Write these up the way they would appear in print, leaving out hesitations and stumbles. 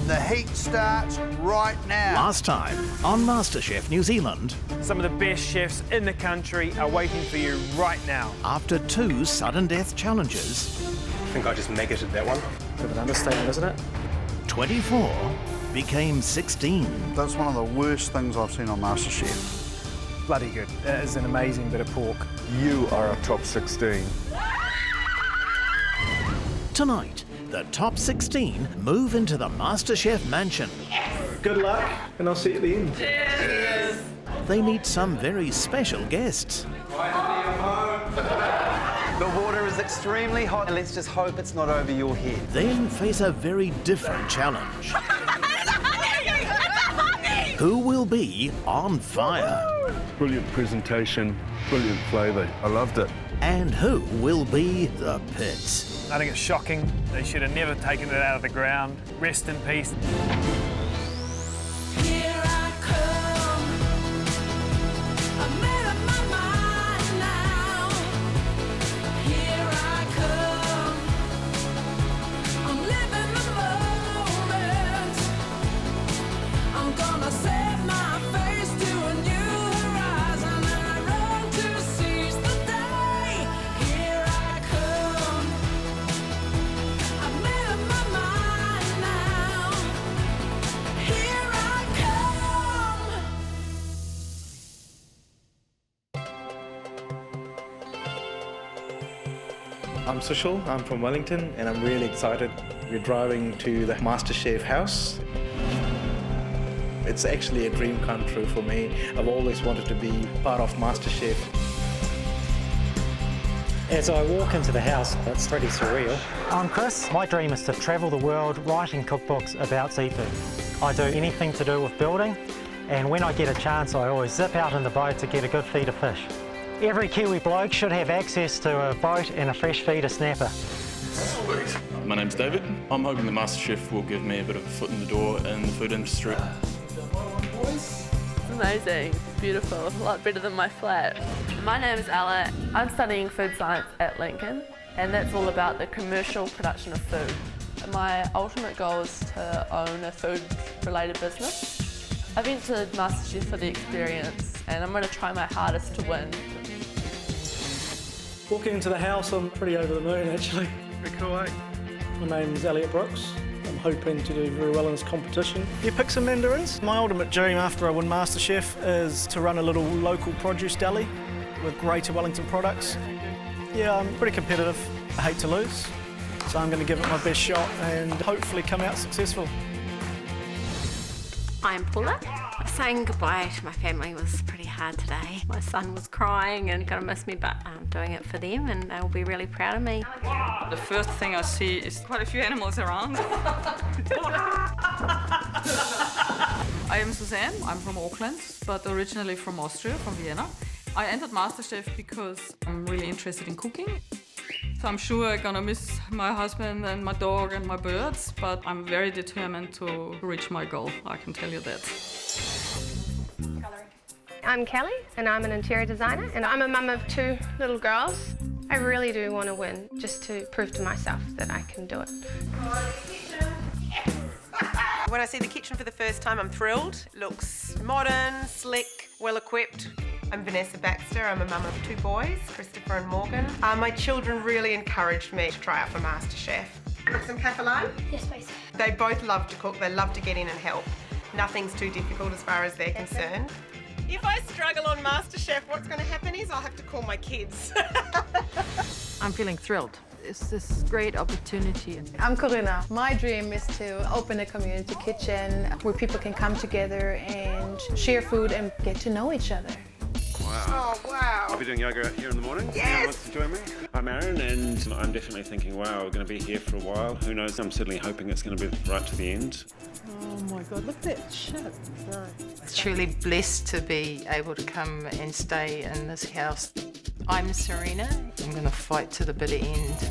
and the heat starts right now. Last time on MasterChef New Zealand. Some of the best chefs in the country are waiting for you right now. After 2 sudden death challenges. I think I just maggoted that one. Bit of an understatement, isn't it? 24 became 16. That's one of the worst things I've seen on MasterChef. Bloody good. It is an amazing bit of pork. You are a top 16. Tonight, the top 16 move into the MasterChef mansion. Good luck, and I'll see you at the end. Cheers. They meet some very special guests. The water is extremely hot, and let's just hope it's not over your head. Then face a very different challenge. Who will be on fire? Brilliant presentation, brilliant flavour. I loved it. And who will be the pits? I think it's shocking. They should have never taken it out of the ground. Rest in peace. I'm Sushil, I'm from Wellington, and I'm really excited. We're driving to the MasterChef house. It's actually a dream come true for me. I've always wanted to be part of MasterChef. As I walk into the house, it's pretty surreal. I'm Chris. My dream is to travel the world writing cookbooks about seafood. I do anything to do with building, and when I get a chance, I always zip out in the boat to get a good feed of fish. Every Kiwi bloke should have access to a boat and a fresh feed of snapper. My name's David. I'm hoping the MasterChef will give me a bit of a foot in the door in the food industry. It's amazing, it's beautiful, a lot better than my flat. My name is Ella. I'm studying food science at Lincoln, and that's all about the commercial production of food. My ultimate goal is to own a food-related business. I've entered MasterChef for the experience, and I'm going to try my hardest to win. Walking into the house, I'm pretty over the moon actually. Pretty cool, eh? My name's Elliot Brooks. I'm hoping to do very well in this competition. You pick some mandarins. My ultimate dream after I win MasterChef is to run a little local produce deli with Greater Wellington products. Yeah, I'm pretty competitive. I hate to lose, so I'm going to give it my best shot and hopefully come out successful. I'm Paula. Saying goodbye to my family was pretty hard today. My son was crying and gonna miss me, but I'm doing it for them and they'll be really proud of me. The first thing I see is quite a few animals around. I am Suzanne. I'm from Auckland, but originally from Austria, from Vienna. I entered MasterChef because I'm really interested in cooking. So I'm sure I'm gonna miss my husband and my dog and my birds, but I'm very determined to reach my goal, I can tell you that. I'm Kelly, and I'm an interior designer, and I'm a mum of 2 little girls. I really do want to win, just to prove to myself that I can do it. When I see the kitchen for the first time, I'm thrilled. It looks modern, slick, well-equipped. I'm Vanessa Baxter. I'm a mum of 2 boys, Christopher and Morgan. My children really encouraged me to try out for MasterChef. Want some cafe lime? Yes, please. They both love to cook. They love to get in and help. Nothing's too difficult as far as they're concerned. If I struggle on MasterChef, what's going to happen is I'll have to call my kids. I'm feeling thrilled. It's this great opportunity. I'm Corinna. My dream is to open a community kitchen where people can come together and share food and get to know each other. Wow. Oh, wow. I'll be doing yoga out here in the morning. Yes! Anyone wants to join me? I'm Aaron, and I'm definitely thinking, wow, we're going to be here for a while. Who knows? I'm certainly hoping it's going to be right to the end. Oh my God, look at that ship. It's truly blessed to be able to come and stay in this house. I'm Serena. I'm going to fight to the bitter end.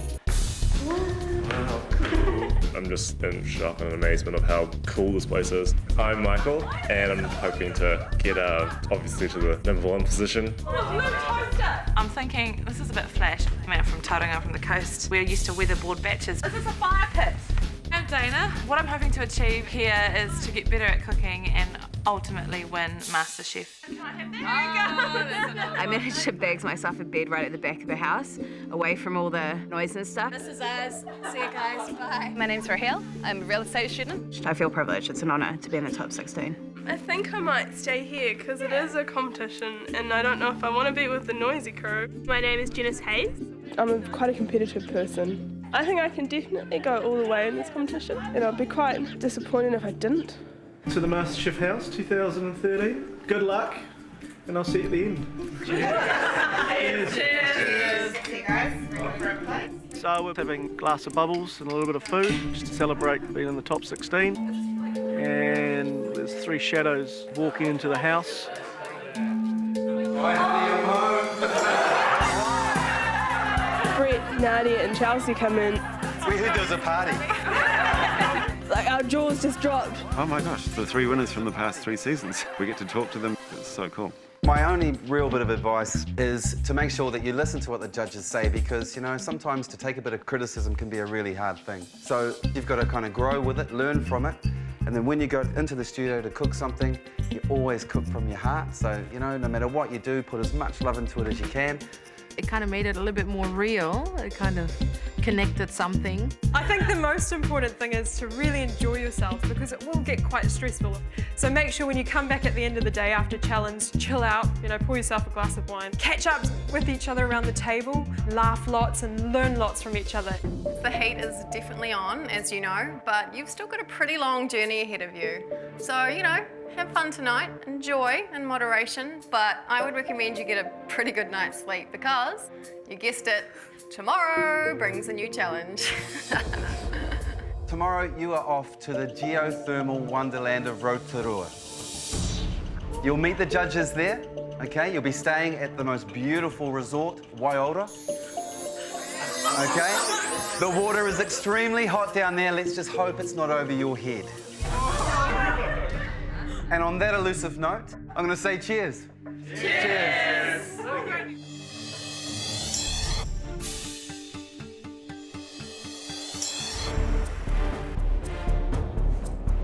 Wow, cool. I'm just in shock and amazement of how cool this place is. I'm Michael, and I'm hoping to get obviously to the number 1 position. I'm thinking this is a bit flash. I'm from Tauranga, from the coast. We're used to weatherboard batches. Is this a fire pit? And Dana. What I'm hoping to achieve here is to get better at cooking and ultimately win MasterChef. I managed to bag myself a bed right at the back of the house, away from all the noise and stuff. This is us. See you guys. Bye. My name's Rahel. I'm a real estate student. I feel privileged. It's an honour to be in the top 16. I think I might stay here because it is a competition and I don't know if I want to be with the noisy crew. My name is Janice Hayes. I'm quite a competitive person. I think I can definitely go all the way in this competition and I'd be quite disappointed if I didn't. To the MasterChef House 2013. Good luck, and I'll see you at the end. Cheers. Cheers. So we're having a glass of bubbles and a little bit of food just to celebrate being in the top 16. And there's 3 shadows walking into the house. Brett, Nadia and Chelsea come in. We heard there was a party. Like our jaws just dropped. Oh my gosh, the 3 winners from the past 3 seasons. We get to talk to them. It's so cool. My only real bit of advice is to make sure that you listen to what the judges say because, you know, sometimes to take a bit of criticism can be a really hard thing. So you've got to kind of grow with it, learn from it, and then when you go into the studio to cook something, you always cook from your heart. So, you know, no matter what you do, put as much love into it as you can. It kind of made it a little bit more real. It kind of connected something. I think the most important thing is to really enjoy yourself because it will get quite stressful. So make sure when you come back at the end of the day after challenge, chill out, you know, pour yourself a glass of wine, catch up with each other around the table, laugh lots and learn lots from each other. The heat is definitely on, as you know, but you've still got a pretty long journey ahead of you. So, you know, have fun tonight, enjoy in moderation, but I would recommend you get a pretty good night's sleep because, you guessed it, tomorrow brings a new challenge. Tomorrow you are off to the geothermal wonderland of Rotorua. You'll meet the judges there, okay? You'll be staying at the most beautiful resort, Waiora. Okay? The water is extremely hot down there. Let's just hope it's not over your head. And on that elusive note, I'm going to say cheers. Cheers.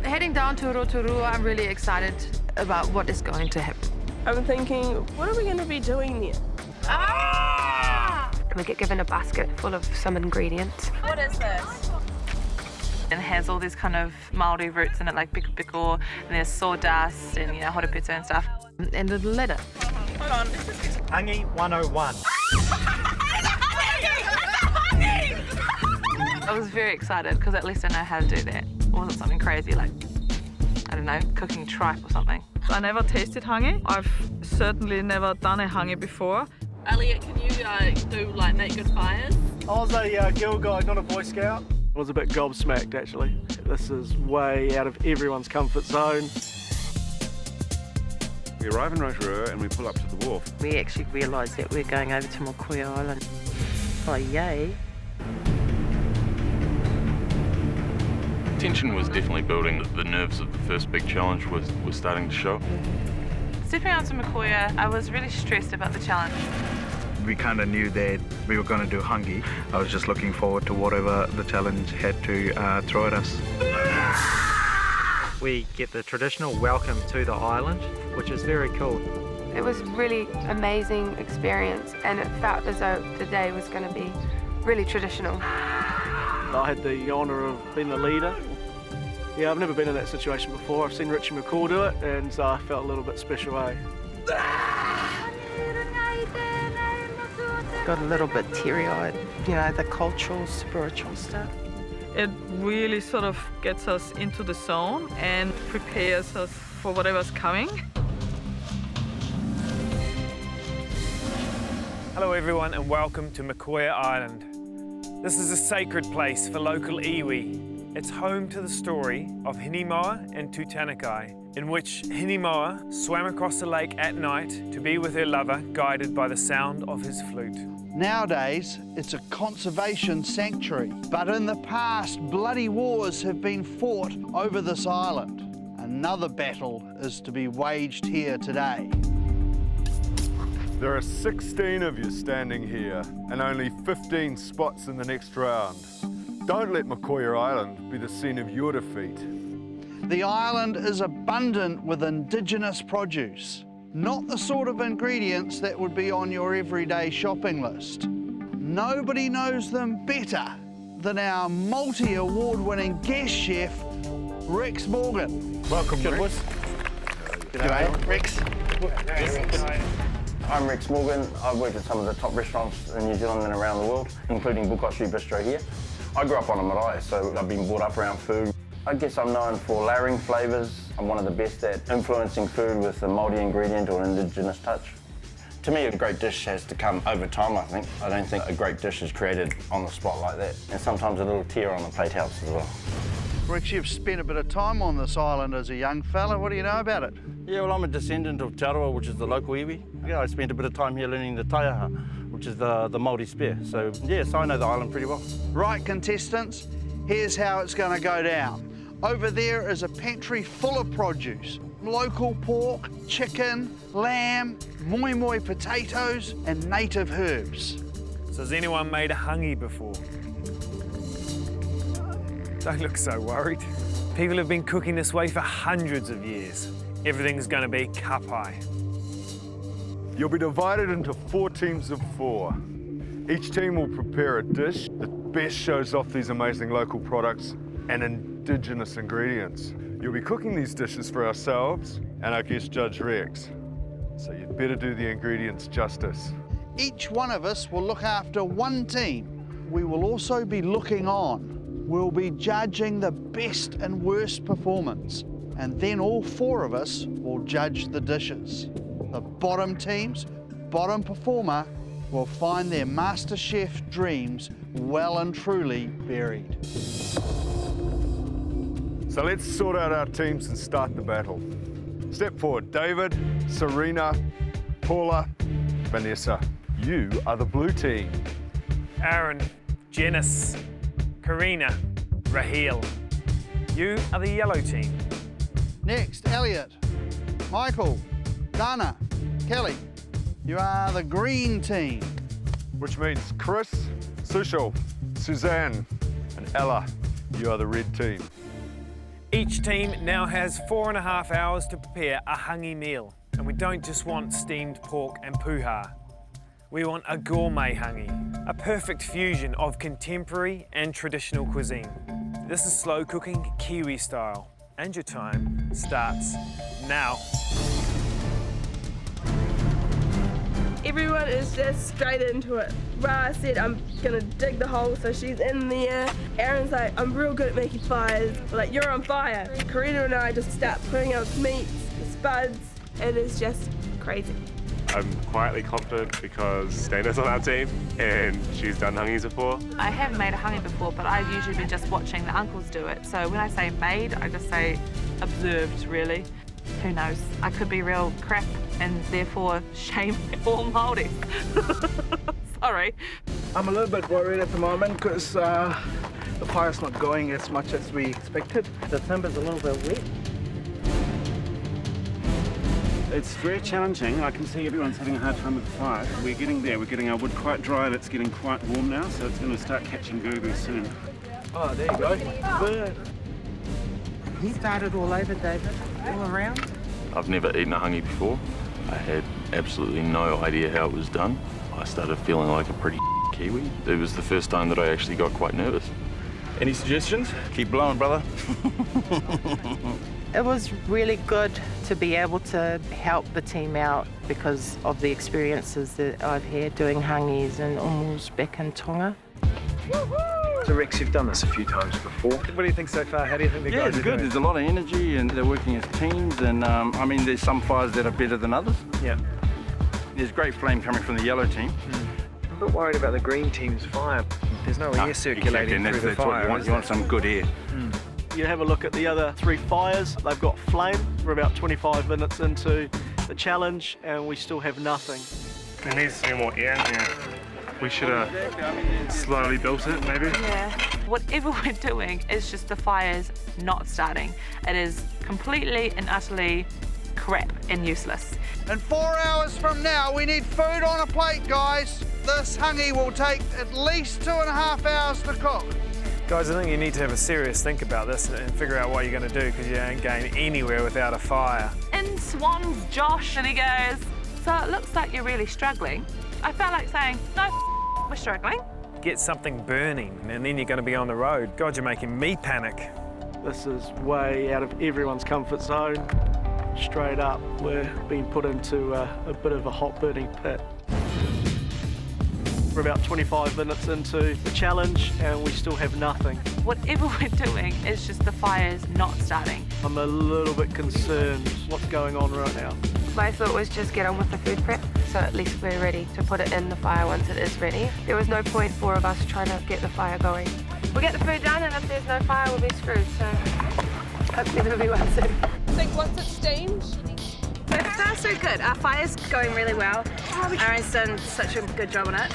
Heading down to Rotorua, I'm really excited about what is going to happen. I'm thinking, what are we going to be doing there? We get given a basket full of some ingredients. What is this? It has all these kind of Maori roots in it, like piku piku, and there's sawdust and, you know, horepeta and stuff. And a little letter. Hold on. Hangi 101. I was very excited because at least I know how to do that. It wasn't something crazy like, I don't know, cooking tripe or something. I never tasted hangi. I've certainly never done a hangi before. Elliot, can you do like make good fires? I was a Girl Guide, not a Boy Scout. I was a bit gobsmacked actually. This is way out of everyone's comfort zone. We arrive in Rotorua and we pull up to the wharf. We actually realised that we're going over to Maui Island. Oh, yay. Tension was definitely building. The nerves of the first big challenge was starting to show. Stepping onto Makoia, I was really stressed about the challenge. We kind of knew that we were going to do hangi. I was just looking forward to whatever the challenge had to throw at us. We get the traditional welcome to the island, which is very cool. It was a really amazing experience and it felt as though the day was going to be really traditional. I had the honour of being the leader. Yeah, I've never been in that situation before. I've seen Richie McCaw do it and so I felt a little bit special, eh? Got a little bit teary-eyed, you know, the cultural, spiritual stuff. It really sort of gets us into the zone and prepares us for whatever's coming. Hello everyone and welcome to Makoia Island. This is a sacred place for local iwi. It's home to the story of Hinimoa and Tutanekai, in which Hinimoa swam across the lake at night to be with her lover, guided by the sound of his flute. Nowadays, it's a conservation sanctuary, but in the past, bloody wars have been fought over this island. Another battle is to be waged here today. There are 16 of you standing here and only 15 spots in the next round. Don't let Makoia Island be the scene of your defeat. The island is abundant with indigenous produce, not the sort of ingredients that would be on your everyday shopping list. Nobody knows them better than our multi-award-winning guest chef, Rex Morgan. Welcome, Rex. G'day, Rex. I'm Rex Morgan. I've worked at some of the top restaurants in New Zealand and around the world, including Bukoshi Bistro here. I grew up on a marae, so I've been brought up around food. I guess I'm known for layering flavours. I'm one of the best at influencing food with a Maori ingredient or an indigenous touch. To me, a great dish has to come over time, I think. I don't think a great dish is created on the spot like that. And sometimes a little tear on the plate helps as well. Rex, you've spent a bit of time on this island as a young fella. What do you know about it? Yeah, well, I'm a descendant of Rotorua, which is the local iwi. Yeah, I spent a bit of time here learning the taiaha, which is the Maori spear. So, yes, I know the island pretty well. Right, contestants, here's how it's going to go down. Over there is a pantry full of produce. Local pork, chicken, lamb, moi moi potatoes and native herbs. So has anyone made a hangi before? Don't look so worried. People have been cooking this way for hundreds of years. Everything's going to be kapai. You'll be divided into 4 teams of 4. Each team will prepare a dish that best shows off these amazing local products and indigenous ingredients. You'll be cooking these dishes for ourselves and our guest judge Rex. So you'd better do the ingredients justice. Each one of us will look after one team. We will also be looking on. We'll be judging the best and worst performance. And then all 4 of us will judge the dishes. The bottom team's bottom performer will find their MasterChef dreams well and truly buried. So let's sort out our teams and start the battle. Step forward, David, Serena, Paula, Vanessa. You are the blue team. Aaron, Janice, Karina, Raheel. You are the yellow team. Next, Elliot, Michael, Dana, Kelly. You are the green team. Which means Chris, Sushil, Suzanne, and Ella. You are the red team. Each team now has 4.5 hours to prepare a hangi meal. And we don't just want steamed pork and puha. We want a gourmet hangi, a perfect fusion of contemporary and traditional cuisine. This is slow cooking Kiwi style, and your time starts now. Everyone is just straight into it. Ra said, I'm gonna dig the hole, so she's in there. Aaron's like, I'm real good at making fires. We're like, you're on fire. Karina and I just start putting out meats, spuds, and it's just crazy. I'm quietly confident because Dana's on our team and she's done hangis before. I have made a hangi before, but I've usually been just watching the uncles do it. So when I say made, I just say observed, really. Who knows? I could be real crap and therefore shame all Māori. Sorry. I'm a little bit worried at the moment because the fire's not going as much as we expected. The timber's a little bit wet. It's very challenging. I can see everyone's having a hard time with the fire. We're getting there. We're getting our wood quite dry and it's getting quite warm now, so it's going to start catching very, very soon. Oh, there you go. Good. He started all over, David, all around. I've never eaten a hangi before. I had absolutely no idea how it was done. I started feeling like a pretty Kiwi. It was the first time that I actually got quite nervous. Any suggestions? Keep blowing, brother. It was really good to be able to help the team out because of the experiences that I've had doing hangis and umus back in Tonga. So Rex, you've done this a few times before. What do you think so far? How do you think the guys it's are good. doing? There's a lot of energy and they're working as teams and I mean there's some fires that are better than others. Yeah. There's great flame coming from the yellow team. I'm a bit worried about the green team's fire. There's no air circulating through the fire. What you want some good air. You have a look at the other 3 fires. They've got flame. We're about 25 minutes into the challenge and we still have nothing. There needs to be more air in there. We should have slowly built it, maybe. Yeah. Whatever we're doing is just the fire's not starting. It is completely and utterly crap and useless. In 4 hours from now, we need food on a plate, guys. This hangi will take at least 2.5 hours to cook. Guys, I think you need to have a serious think about this and figure out what you're going to do, because you ain't going anywhere without a fire. In swans Josh, and he goes, so it looks like you're really struggling. I felt like saying, no, we're struggling. Get something burning, and then you're going to be on the road. God, you're making me panic. This is way out of everyone's comfort zone. Straight up, we're being put into a bit of a hot burning pit. We're about 25 minutes into the challenge and we still have nothing. Whatever we're doing, it's just the fire's not starting. I'm a little bit concerned what's going on right now. My thought was just get on with the food prep, so at least we're ready to put it in the fire once it is ready. There was no point for of us trying to get the fire going. We'll get the food done, and if there's no fire, we'll be screwed, so hopefully there'll be one soon. So once it's steamed? So good. Our fire's going really well. Aaron's done such a good job on it.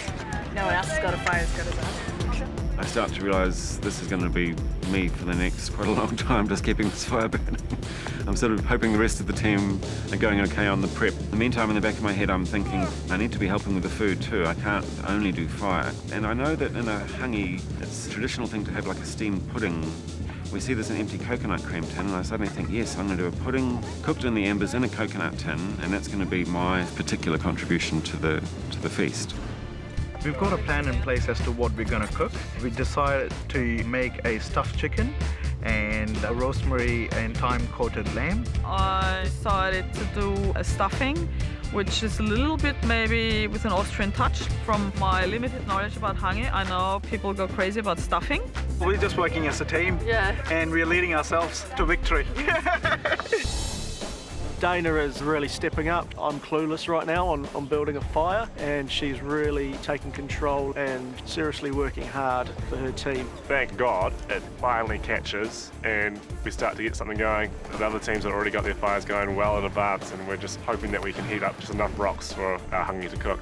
No one else has got a fire as good as us. I start to realise this is going to be me for the next quite a long time, just keeping this fire burning. I'm sort of hoping the rest of the team are going okay on the prep. In the meantime, in the back of my head, I'm thinking I need to be helping with the food too. I can't only do fire. And I know that in a hangi, it's a traditional thing to have like a steamed pudding. We see this in empty coconut cream tin, and I suddenly think, yes, I'm going to do a pudding cooked in the embers in a coconut tin, and that's going to be my particular contribution to the feast. We've got a plan in place as to what we're going to cook. We decided to make a stuffed chicken and a rosemary and thyme-coated lamb. I decided to do a stuffing, which is a little bit maybe with an Austrian touch. From my limited knowledge about hangi, I know people go crazy about stuffing. We're just working as a team, and we're leading ourselves to victory. Dana is really stepping up. I'm clueless right now on building a fire, and she's really taking control and seriously working hard for her team. Thank God it finally catches and we start to get something going. The other teams have already got their fires going well in advance, and we're just hoping that we can heat up just enough rocks for our hangi to cook.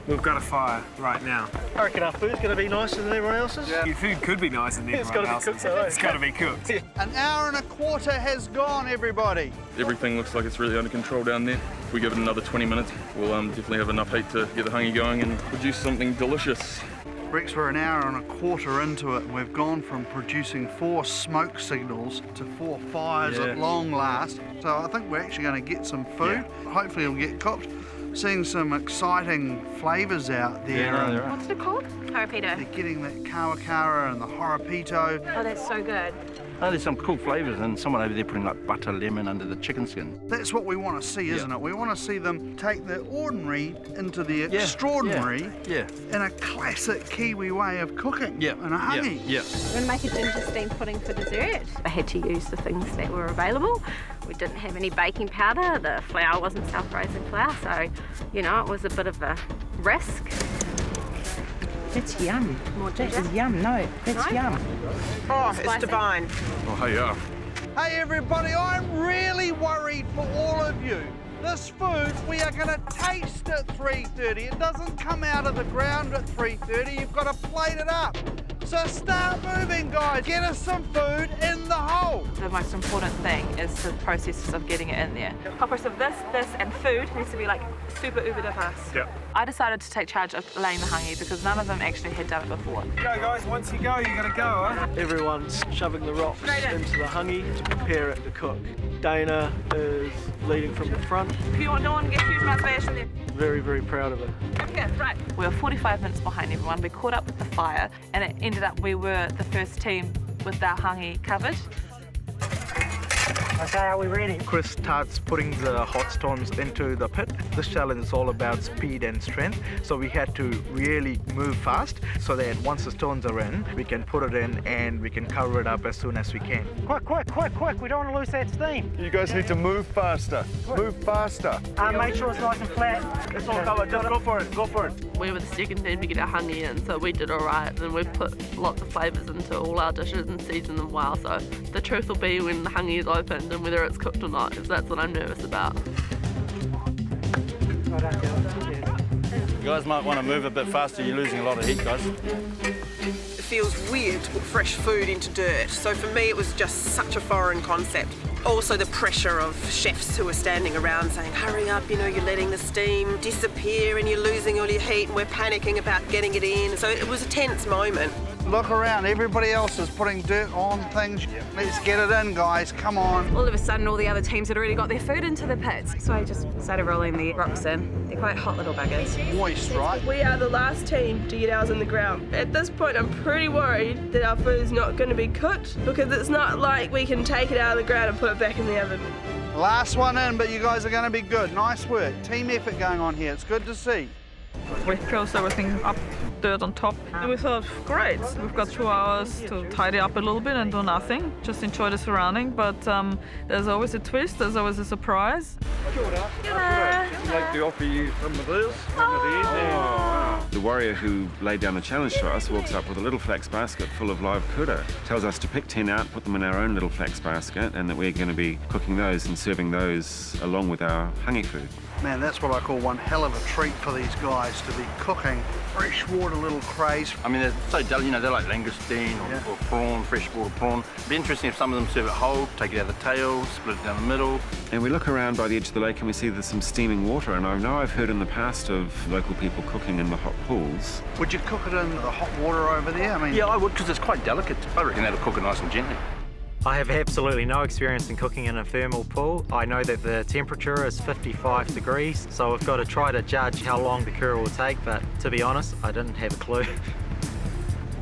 We've got a fire right now. I reckon our food's going to be nicer than everyone else's. Your food could be nicer than everyone else's. It's got to be cooked, It's got to be cooked. An hour and a quarter has gone, everybody. Everything looks like it's really under control down there. If we give it another 20 minutes, we'll definitely have enough heat to get the hangi going and produce something delicious. Rex, we're an hour and a quarter into it, and we've gone from producing 4 smoke signals to 4 fires at long last. So I think we're actually going to get some food. Hopefully it'll get cooked. Seeing some exciting flavours out there. What's it called? Harapito. They're getting that kawakara and the horapito. Oh, that's so good. Oh, there's some cool flavours, and someone over there putting like butter, lemon under the chicken skin. That's what we want to see, isn't it? We want to see them take the ordinary into the extraordinary in a classic Kiwi way of cooking in a hangi. We're going to make a ginger steamed pudding for dessert. I had to use the things that were available. We didn't have any baking powder. The flour wasn't self-raising flour, so, you know, it was a bit of a risk. That's yum. More ginger? That is yum. No, that's yum. Oh, it's divine. Oh, hey, yeah. Hey everybody, I'm really worried for all of you. This food, we are going to taste at 3:30. It doesn't come out of the ground at 3:30. You've got to plate it up. So start moving, guys. Get us some food in the hole. The most important thing is the processes of getting it in there. The purpose of this, and food needs to be like super uber diverse. Yep. I decided to take charge of laying the hangi because none of them actually had done it before. Go, guys. Once you go, you got to go, huh? Everyone's shoving the rocks into the hangi to prepare it to cook. Dana is leading from the front. No one gets huge amounts of ash from there. Very, very proud of her. Okay, right. We were 45 minutes behind everyone. We caught up with the fire, and it ended up we were the first team with our hangi covered. Okay, are we ready? Chris starts putting the hot stones into the pit. This challenge is all about speed and strength, so we had to really move fast so that once the stones are in, we can put it in and we can cover it up as soon as we can. Quick, quick, quick, quick. We don't want to lose that steam. You guys need to move faster. Move faster. Make sure it's nice and flat. It's all covered. Just go for it. Go for it. We were the second team to get our hangi in, so we did all right, and we've put lots of flavours into all our dishes and seasoned them well, so the truth will be when the hangi is opened and whether it's cooked or not, because that's what I'm nervous about. You guys might want to move a bit faster. You're losing a lot of heat, guys. It feels weird to put fresh food into dirt, so for me it was just such a foreign concept. Also the pressure of chefs who are standing around saying, hurry up, you know, you're letting the steam disappear and you're losing all your heat and we're panicking about getting it in. So it was a tense moment. Look around, everybody else is putting dirt on things. Let's get it in, guys, come on. All of a sudden, all the other teams had already got their food into the pits. So I just started rolling the rocks in. They're quite hot little buggers. Moist, right? We are the last team to get ours in the ground. At this point, I'm pretty worried that our food is not going to be cooked because it's not like we can take it out of the ground and put it back in the oven. Last one in, but you guys are going to be good. Nice work. Team effort going on here. It's good to see. We closed everything up, dirt on top. And we thought, great, we've got 2 hours to tidy up a little bit and do nothing, just enjoy the surrounding. But there's always a twist, there's always a surprise. Kia ora. I'd like to offer you some of this. The warrior who laid down the challenge to us walks up with a little flax basket full of live kura, tells us to pick 10 out, put them in our own little flax basket, and that we're going to be cooking those and serving those along with our hangi food. Man, that's what I call one hell of a treat for these guys to be cooking freshwater little crays. I mean, they're so delicate, you know, they're like langoustine or prawn, freshwater prawn. It'd be interesting if some of them serve it whole, take it out of the tail, split it down the middle. And we look around by the edge of the lake and we see there's some steaming water, and I know I've heard in the past of local people cooking in the hot pools. Would you cook it in the hot water over there? I mean, yeah, I would, because it's quite delicate. I reckon that'll cook it nice and gently. I have absolutely no experience in cooking in a thermal pool. I know that the temperature is 55 degrees, so I've got to try to judge how long the kura will take, but to be honest, I didn't have a clue.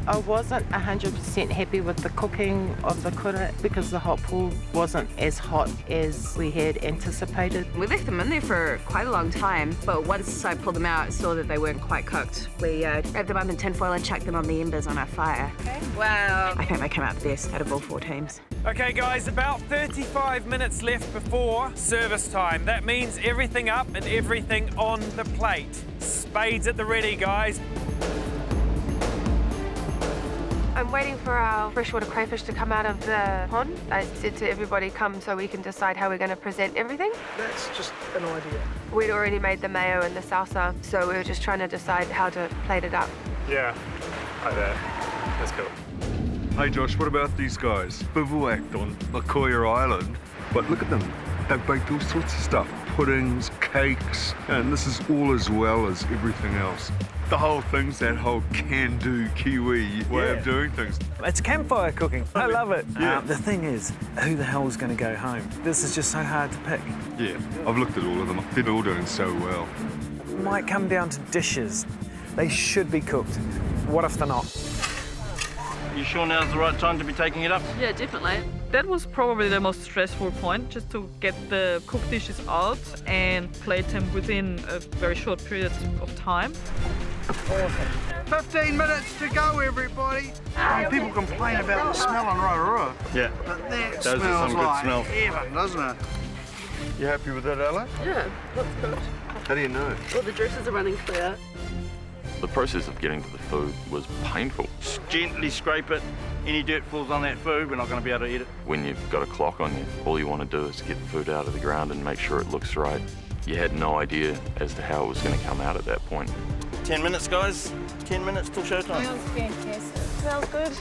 I wasn't 100% happy with the cooking of the kura because the hot pool wasn't as hot as we had anticipated. We left them in there for quite a long time, but once I pulled them out, I saw that they weren't quite cooked. We wrapped them up in tinfoil and chucked them on the embers on our fire. Okay. Wow. I think they came out the best out of all 4 teams. Okay, guys, about 35 minutes left before service time. That means everything up and everything on the plate. Spades at the ready, guys. I'm waiting for our freshwater crayfish to come out of the pond. I said to everybody, come so we can decide how we're going to present everything. That's just an idea. We'd already made the mayo and the salsa, so we were just trying to decide how to plate it up. Yeah, hi there. That's cool. Hey Josh, what about these guys? Bivouacked on Rotorua Island, but look at them. They've baked all sorts of stuff. Puddings, cakes, and this is all as well as everything else. The whole thing's that whole can-do Kiwi way of doing things. It's campfire cooking. I love it. Yeah. The thing is, who the hell's going to go home? This is just so hard to pick. Yeah, I've looked at all of them. They're all doing so well. It might come down to dishes. They should be cooked. What if they're not? You sure now's the right time to be taking it up? Yeah, definitely. That was probably the most stressful point, just to get the cooked dishes out and plate them within a very short period of time. Awesome. 15 minutes to go, everybody. I mean, people complain about the smell on Rotorua. Yeah. But that Those are smells some good like smell. heaven, doesn't it? You happy with that, Ella? Yeah, looks good. How do you know? All the juices are running clear. The process of getting to the food was painful. Gently scrape it. Any dirt falls on that food, we're not going to be able to eat it. When you've got a clock on you, all you want to do is get the food out of the ground and make sure it looks right. You had no idea as to how it was going to come out at that point. 10 minutes, guys. 10 minutes till showtime. Smells fantastic. Smells good.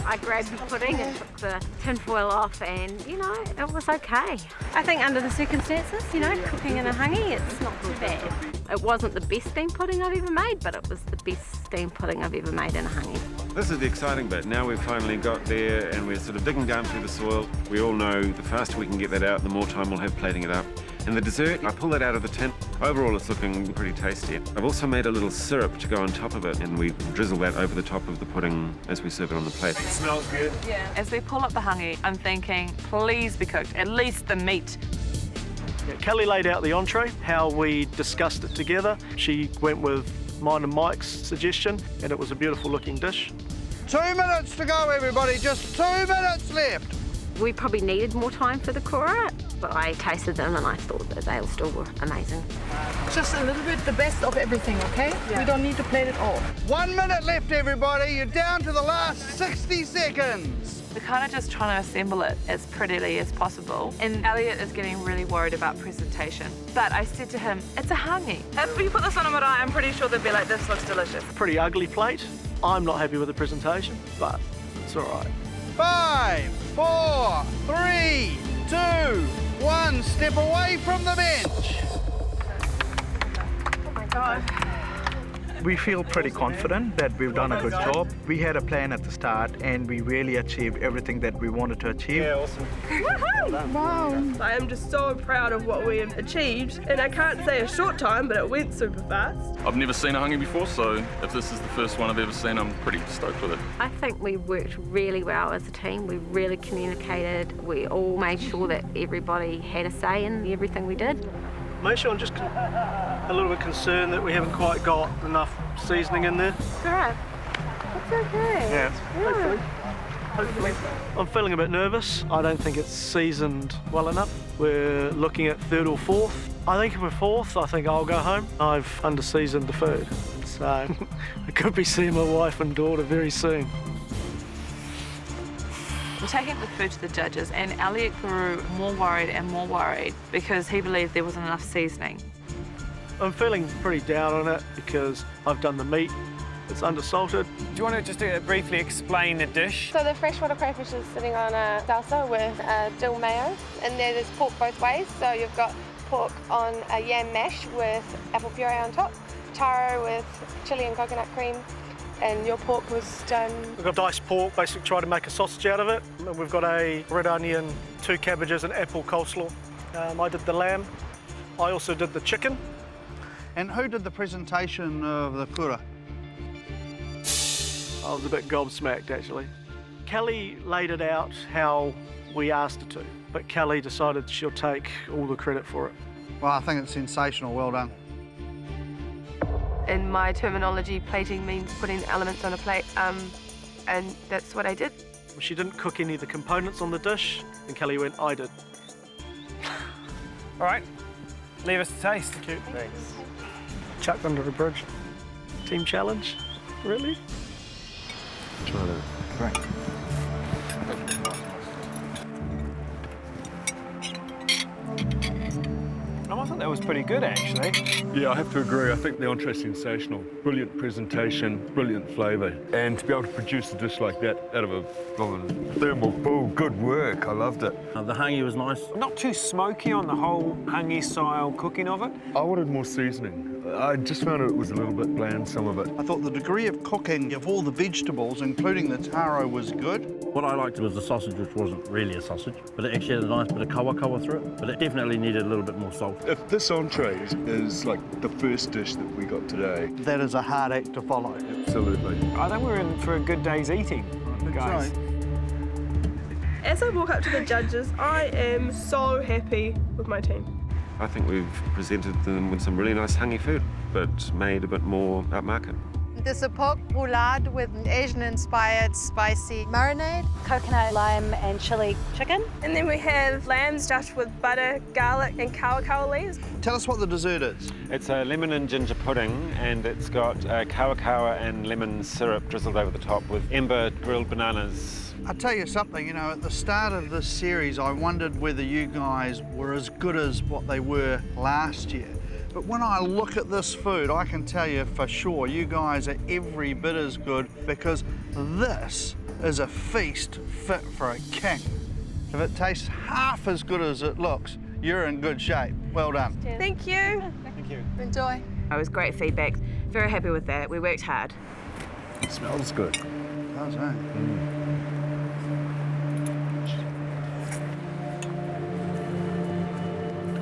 I grabbed the pudding and took the tinfoil off, and, you know, it was okay. I think under the circumstances, you know, cooking in a hangi, it's not too bad. It wasn't the best steamed pudding I've ever made, but it was the best steamed pudding I've ever made in a hangi. This is the exciting bit. Now we've finally got there and we're sort of digging down through the soil. We all know the faster we can get that out, the more time we'll have plating it up. And the dessert, I pull that out of the tin. Overall, it's looking pretty tasty. I've also made a little syrup to go on top of it, and we drizzle that over the top of the pudding as we serve it on the plate. It smells good. Yeah. As we pull up the hangi, I'm thinking, please be cooked, at least the meat. Yeah, Kelly laid out the entree, how we discussed it together. She went with mine and Mike's suggestion, and it was a beautiful looking dish. 2 minutes to go, everybody. Just 2 minutes left. We probably needed more time for the kura, but I tasted them and I thought that they still were amazing. Just a little bit the best of everything, okay? Yeah. We don't need to plate it all. 1 minute left, everybody. You're down to the last 60 seconds. We're kind of just trying to assemble it as prettily as possible. And Elliot is getting really worried about presentation. But I said to him, it's a hangi. If we put this on a marae, I'm pretty sure they'd be like, this looks delicious. Pretty ugly plate. I'm not happy with the presentation, but it's all right. 5, 4, 3, 2, 1. Step away from the bench. Oh my God. We feel pretty confident that we've done a good job. We had a plan at the start and we really achieved everything that we wanted to achieve. Yeah, awesome. Wow. I am just so proud of what we have achieved, and I can't say a short time, but it went super fast. I've never seen a hangi before, so if this is the first one I've ever seen, I'm pretty stoked with it. I think we worked really well as a team. We really communicated. We all made sure that everybody had a say in everything we did. Mostly I'm just a little bit concerned that we haven't quite got enough seasoning in there. It's all right. It's okay. Yeah. Hopefully. I'm feeling a bit nervous. I don't think it's seasoned well enough. We're looking at 3rd or 4th. I think if we're 4th, I think I'll go home. I've under-seasoned the food, so I could be seeing my wife and daughter very soon. We're taking the food to the judges, and Elliot grew more worried and more worried because he believed there wasn't enough seasoning. I'm feeling pretty down on it because I've done the meat. It's undersalted. Do you want to just briefly explain the dish? So the freshwater crayfish is sitting on a salsa with dill mayo, and there's pork both ways. So you've got pork on a yam mash with apple puree on top, taro with chili and coconut cream, and your pork was done... We've got diced pork, basically try to make a sausage out of it. And we've got a red onion, 2 cabbages and apple coleslaw. I did the lamb. I also did the chicken. And who did the presentation of the kura? I was a bit gobsmacked, actually. Kelly laid it out how we asked her to, but Kelly decided she'll take all the credit for it. Well, I think it's sensational. Well done. In my terminology, plating means putting elements on a plate, and that's what I did. She didn't cook any of the components on the dish, and Kelly went, I did. All right, leave us to taste. Thank you. Thanks. Chucked under the bridge. Team challenge? Really? Try that. Great. I thought that was pretty good, actually. Yeah, I have to agree. I think the entree's sensational. Brilliant presentation, brilliant flavour. And to be able to produce a dish like that out of a thermal pool, good work. I loved it. The hangi was nice. Not too smoky on the whole hangi-style cooking of it. I wanted more seasoning. I just found it was a little bit bland, some of it. I thought the degree of cooking of all the vegetables, including the taro, was good. What I liked was the sausage, which wasn't really a sausage, but it actually had a nice bit of kawa through it, but it definitely needed a little bit more salt. If this entree is like the first dish that we got today... That is a hard act to follow. Absolutely. I think we're in for a good day's eating, guys. Right. As I walk up to the judges, I am so happy with my team. I think we've presented them with some really nice hangi food, but made a bit more upmarket. This is a pork roulade with an Asian-inspired spicy marinade. Coconut, lime and chili chicken. And then we have lamb stuffed with butter, garlic and kawa leaves. Tell us what the dessert is. It's a lemon and ginger pudding, and it's got kawa and lemon syrup drizzled over the top with ember grilled bananas. I'll tell you something, you know, at the start of this series, I wondered whether you guys were as good as what they were last year. But when I look at this food, I can tell you for sure, you guys are every bit as good, because this is a feast fit for a king. If it tastes half as good as it looks, you're in good shape. Well done. Thank you. Thank you. Enjoy. It was great feedback. Very happy with that. We worked hard. It smells good. It does, eh?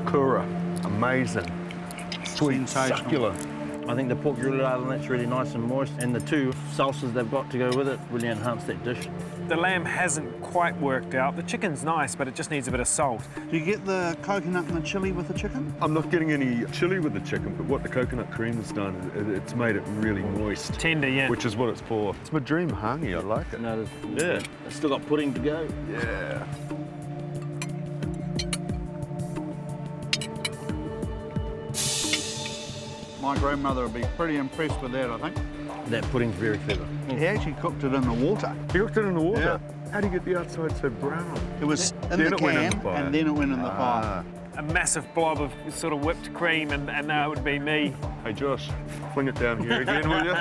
Kura, amazing. Sweet, succulent. I think the pork roulade on that's really nice and moist, and the 2 salsas they've got to go with it really enhance that dish. The lamb hasn't quite worked out. The chicken's nice, but it just needs a bit of salt. Do you get the coconut and the chili with the chicken? I'm not getting any chili with the chicken, but what the coconut cream has done, it's made it really moist. Tender, yeah. Which is what it's for. It's my dream hangi, I like it. No, yeah. It's still got pudding to go. Yeah. My grandmother would be pretty impressed with that, I think. That pudding's very clever. He actually cooked it in the water. He cooked it in the water? Yeah. How do you get the outside so brown? It was in the can, and then it went in the fire. A massive blob of sort of whipped cream, and that would be me. Hey, Josh, fling it down here again, will you?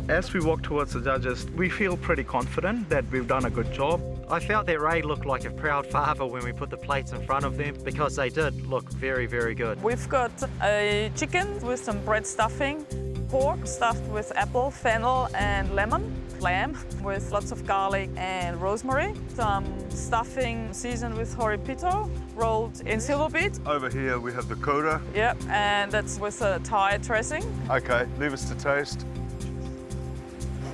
As we walk towards the judges, we feel pretty confident that we've done a good job. I felt that Ray looked like a proud father when we put the plates in front of them, because they did look very, very good. We've got a chicken with some bread stuffing, pork stuffed with apple, fennel and lemon, lamb with lots of garlic and rosemary, some stuffing seasoned with horipito, rolled in silver beet. Over here we have the kura. Yep, and that's with a Thai dressing. Okay, leave us to taste.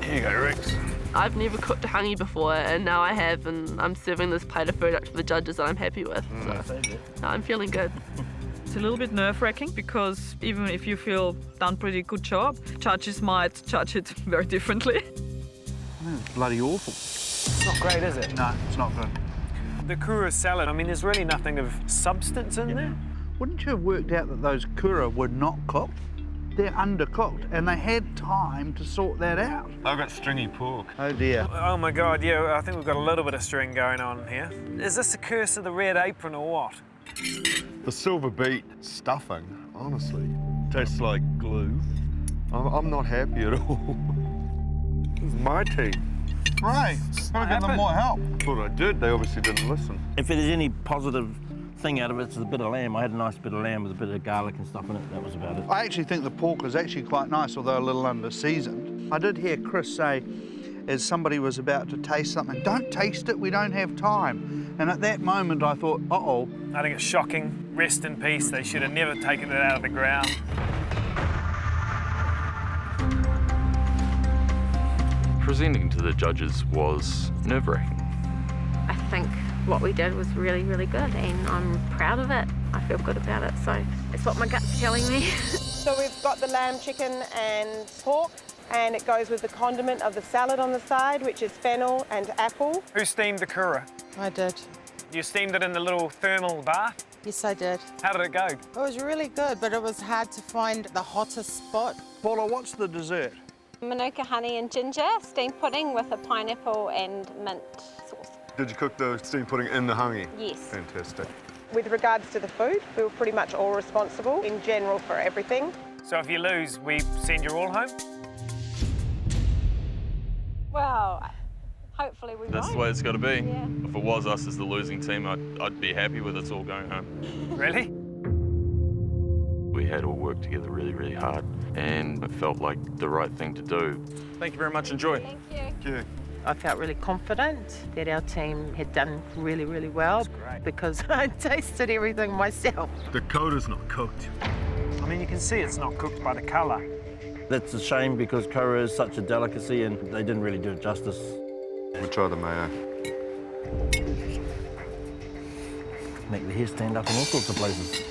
Here you go, Rex. I've never cooked a hangi before, and now I have, and I'm serving this plate of food up to the judges that I'm happy with. So I'm feeling good. It's a little bit nerve-wracking because even if you feel done pretty good job, judges might judge it very differently. I think it's bloody awful. It's not great, is it? No, it's not good. The kura salad, I mean, there's really nothing of substance in there. Wouldn't you have worked out that those kura were not cooked? They're undercooked, and they had time to sort that out. I've got stringy pork. Oh dear. Oh my God, yeah, I think we've got a little bit of string going on here. Is this the curse of the red apron or what? The silver beet stuffing, honestly, tastes like glue. I'm not happy at all. This is my team. Right, gotta give them more help. Thought I did, they obviously didn't listen. If there's any positive thing out of it, it's a bit of lamb. I had a nice bit of lamb with a bit of garlic and stuff in it. That was about it. I actually think the pork is actually quite nice, although a little under-seasoned. I did hear Chris say, as somebody was about to taste something, don't taste it, we don't have time. And at that moment I thought, uh-oh. I think it's shocking. Rest in peace. They should have never taken it out of the ground. Presenting to the judges was nerve-wracking. I think what we did was really, really good, and I'm proud of it. I feel good about it, so it's what my gut's telling me. So we've got the lamb, chicken and pork, and it goes with the condiment of the salad on the side, which is fennel and apple. Who steamed the kura? I did. You steamed it in the little thermal bath? Yes, I did. How did it go? It was really good, but it was hard to find the hottest spot. Paula, what's the dessert? Manuka honey and ginger steamed pudding with a pineapple and mint sauce. Did you cook the steamed pudding in the hangi? Yes. Fantastic. With regards to the food, we were pretty much all responsible in general for everything. So if you lose, we send you all home? Well, hopefully we That's won't. the way it's got to be. Yeah. If it was us as the losing team, I'd be happy with us all going home. Really? We had all worked together really, really hard, and it felt like the right thing to do. Thank you very much. Enjoy. Thank you. Thank you. I felt really confident that our team had done really, really well because I tasted everything myself. The coda's not cooked. I mean, you can see it's not cooked by the colour. That's a shame because kura is such a delicacy and they didn't really do it justice. We'll try the mayo. Make the hair stand up in all sorts of places.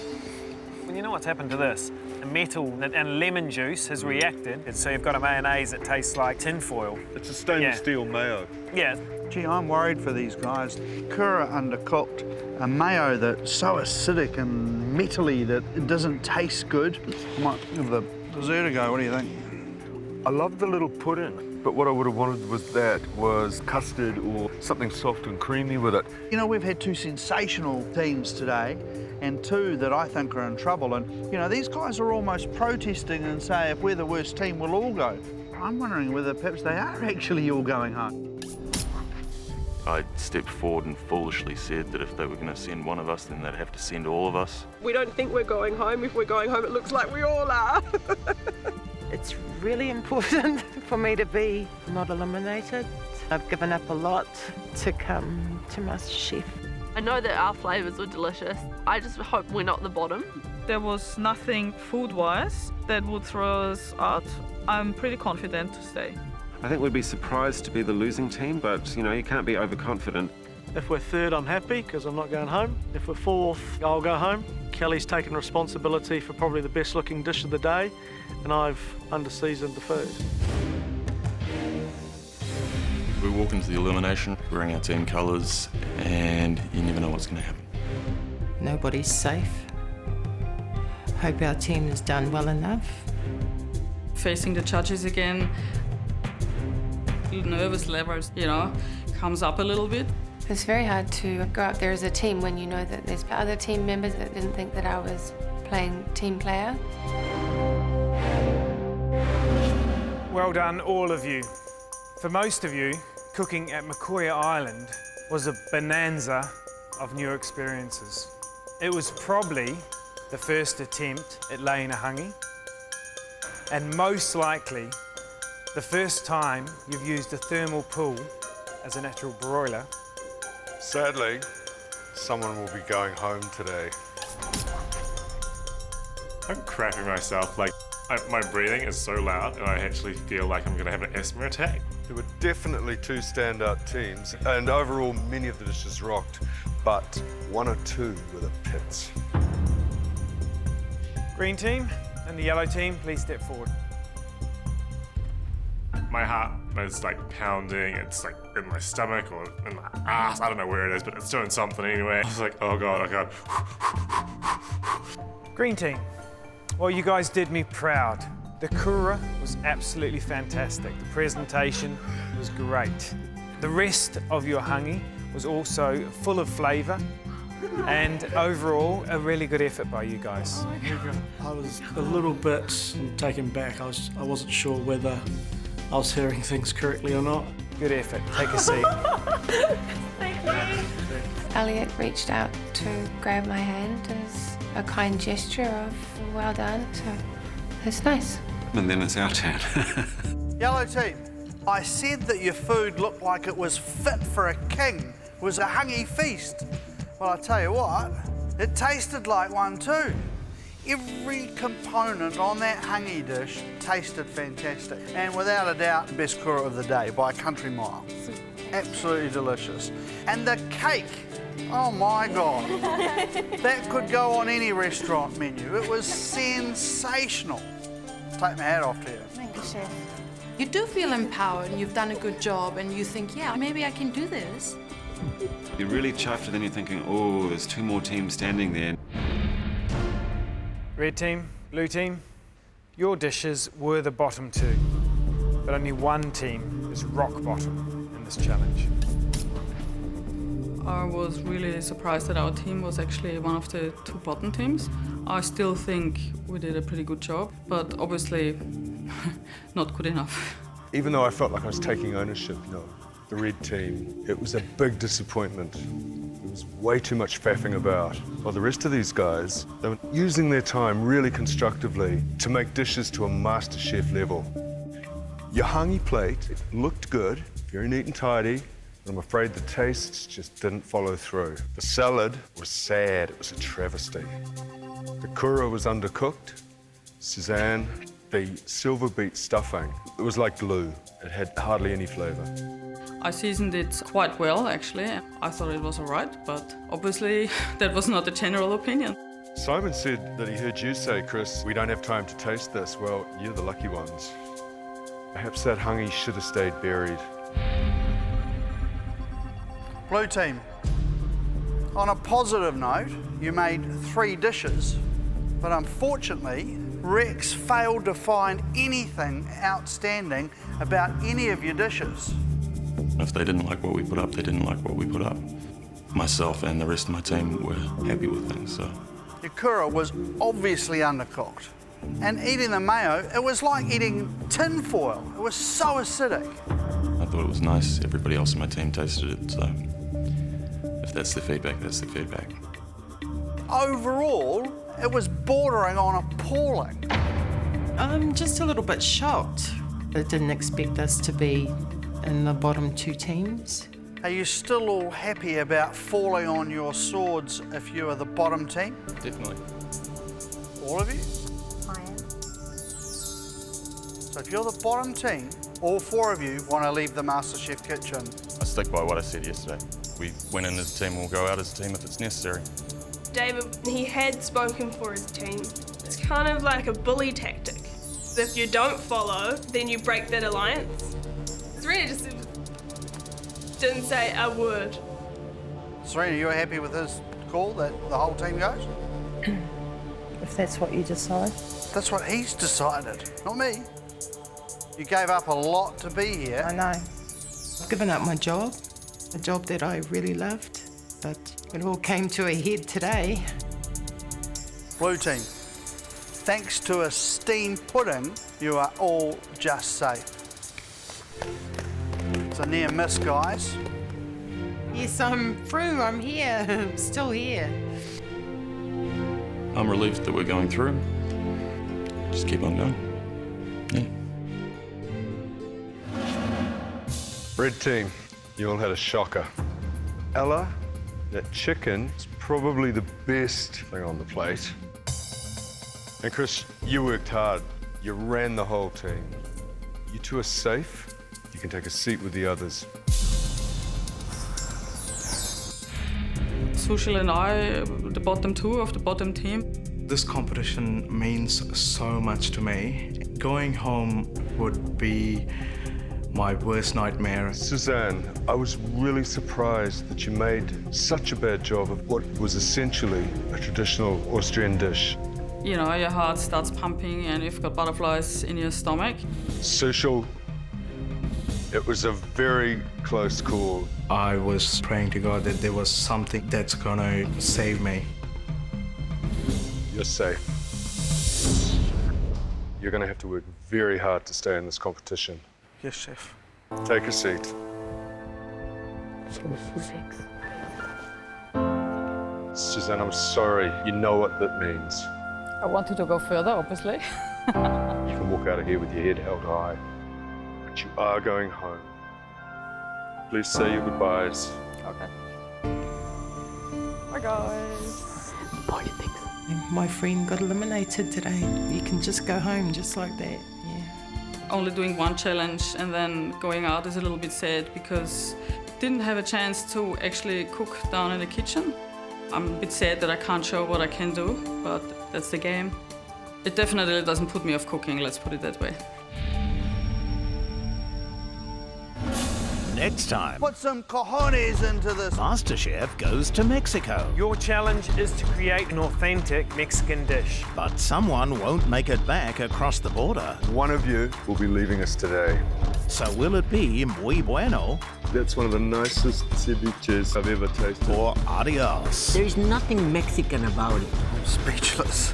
Well, you know what's happened to this? The metal and lemon juice has reacted, and so you've got a mayonnaise that tastes like tin foil. It's a stainless steel mayo. Yeah. Gee, I'm worried for these guys. Kura undercooked, a mayo that's so acidic and metally that it doesn't taste good. I might give the dessert a go, what do you think? I love the little pudding, but what I would have wanted was custard or something soft and creamy with it. You know, we've had two sensational teams today and two that I think are in trouble. And, you know, these guys are almost protesting and say, if we're the worst team, we'll all go. I'm wondering whether perhaps they are actually all going home. I stepped forward and foolishly said that if they were going to send one of us, then they'd have to send all of us. We don't think we're going home. If we're going home, it looks like we all are. It's really important for me to be not eliminated. I've given up a lot to come to MasterChef. I know that our flavours were delicious. I just hope we're not the bottom. There was nothing food-wise that would throw us out. I'm pretty confident to stay. I think we'd be surprised to be the losing team, but, you know, you can't be overconfident. If we're third, I'm happy because I'm not going home. If we're fourth, I'll go home. Kelly's taken responsibility for probably the best looking dish of the day, and I've under-seasoned the food. We walk into the elimination wearing our team colours, and you never know what's going to happen. Nobody's safe. Hope our team has done well enough. Facing the judges again, nervous levels, you know, comes up a little bit. It's very hard to go up there as a team when you know that there's other team members that didn't think that I was playing team player. Well done, all of you. For most of you, cooking at Maui Island was a bonanza of new experiences. It was probably the first attempt at laying a hangi, and most likely the first time you've used a thermal pool as a natural broiler. Sadly, someone will be going home today. I'm crapping myself. Like, my breathing is so loud and I actually feel like I'm gonna have an asthma attack. There were definitely two standout teams, and overall many of the dishes rocked, but one or two were the pits. Green team and the yellow team, please step forward. My heart is like pounding, it's like in my stomach or in my ass, I don't know where it is, but it's doing something anyway. I was like, oh God, Green team, well, you guys did me proud. The kura was absolutely fantastic. The presentation was great. The rest of your hangi was also full of flavour, and overall, a really good effort by you guys. I was a little bit taken back. I wasn't sure whether I was hearing things correctly or not. Good effort. Take a seat. Thank you. Elliot reached out to grab my hand as a kind gesture of well done, so it's nice. And then it's our turn. Yellow team, I said that your food looked like it was fit for a king. It was a hangi feast. Well, I tell you what, it tasted like one too. Every component on that hangi dish tasted fantastic. And without a doubt, the best kura of the day by a country mile. Absolutely delicious. And the cake, oh my God. That could go on any restaurant menu. It was sensational. Take my hat off to you. Thank you, Chef. You do feel empowered and you've done a good job and you think, yeah, maybe I can do this. You're really chuffed and then you're thinking, oh, there's two more teams standing there. Red team, blue team, your dishes were the bottom two, but only one team is rock bottom in this challenge. I was really surprised that our team was actually one of the two bottom teams. I still think we did a pretty good job, but obviously not good enough. Even though I felt like I was taking ownership, the red team, it was a big disappointment. There was way too much faffing about. While the rest of these guys, they were using their time really constructively to make dishes to a MasterChef level. Your hangi plate, it looked good, very neat and tidy, but I'm afraid the tastes just didn't follow through. The salad was sad, it was a travesty. The kura was undercooked. Suzanne, the silver beet stuffing, it was like glue. It had hardly any flavour. I seasoned it quite well, actually. I thought it was all right, but obviously that was not the general opinion. Simon said that he heard you say, Chris, we don't have time to taste this. Well, you're the lucky ones. Perhaps that hangi should have stayed buried. Blue team, on a positive note, you made 3 dishes, but unfortunately, Rex failed to find anything outstanding about any of your dishes. If they didn't like what we put up, they didn't like what we put up. Myself and the rest of my team were happy with things, so. Your kura was obviously undercooked. And eating the mayo, it was like eating tin foil. It was so acidic. I thought it was nice. Everybody else in my team tasted it, so if that's the feedback, that's the feedback. Overall, it was bordering on appalling. I'm just a little bit shocked. I didn't expect us to be in the bottom 2 teams. Are you still all happy about falling on your swords if you are the bottom team? Definitely. All of you? I am. So if you're the bottom team, all 4 of you want to leave the MasterChef kitchen. I stick by what I said yesterday. We went in as a team, we'll go out as a team if it's necessary. David, he had spoken for his team. It's kind of like a bully tactic. If you don't follow, then you break that alliance. It's really just didn't say a word. Serena, you're happy with his call that the whole team goes? If that's what you decide. That's what he's decided, not me. You gave up a lot to be here. I know. I've given up my job, a job that I really loved, but it all came to a head today. Blue team, thanks to a steamed pudding, you are all just safe. It's a near miss, guys. Yes, I'm through. I'm here. I'm still here. I'm relieved that we're going through. Just keep on going. Red team, you all had a shocker. Ella, that chicken is probably the best thing on the plate. And Chris, you worked hard. You ran the whole team. You two are safe. You can take a seat with the others. Sushil and I, the bottom two of the bottom team. This competition means so much to me. Going home would be my worst nightmare. Suzanne, I was really surprised that you made such a bad job of what was essentially a traditional Austrian dish. You know, your heart starts pumping and you've got butterflies in your stomach. Sushil, it was a very close call. I was praying to God that there was something that's gonna save me. You're safe. You're gonna have to work very hard to stay in this competition. Yes, chef. Take a seat. Suzanne, I'm sorry. You know what that means. I wanted to go further, obviously. You can walk out of here with your head held high, but you are going home. Please say your goodbyes. Okay. Bye, guys. My friend got eliminated today. You can just go home just like that. Yeah. Only doing one challenge and then going out is a little bit sad because I didn't have a chance to actually cook down in the kitchen. I'm a bit sad that I can't show what I can do, but that's the game. It definitely doesn't put me off cooking, let's put it that way. Next time, Put some cojones into this. MasterChef goes to Mexico. Your challenge is to create an authentic Mexican dish. But someone won't make it back across the border. One of you will be leaving us today. So will it be muy bueno? That's one of the nicest ceviches I've ever tasted. Or adios? There's nothing Mexican about it. I'm speechless.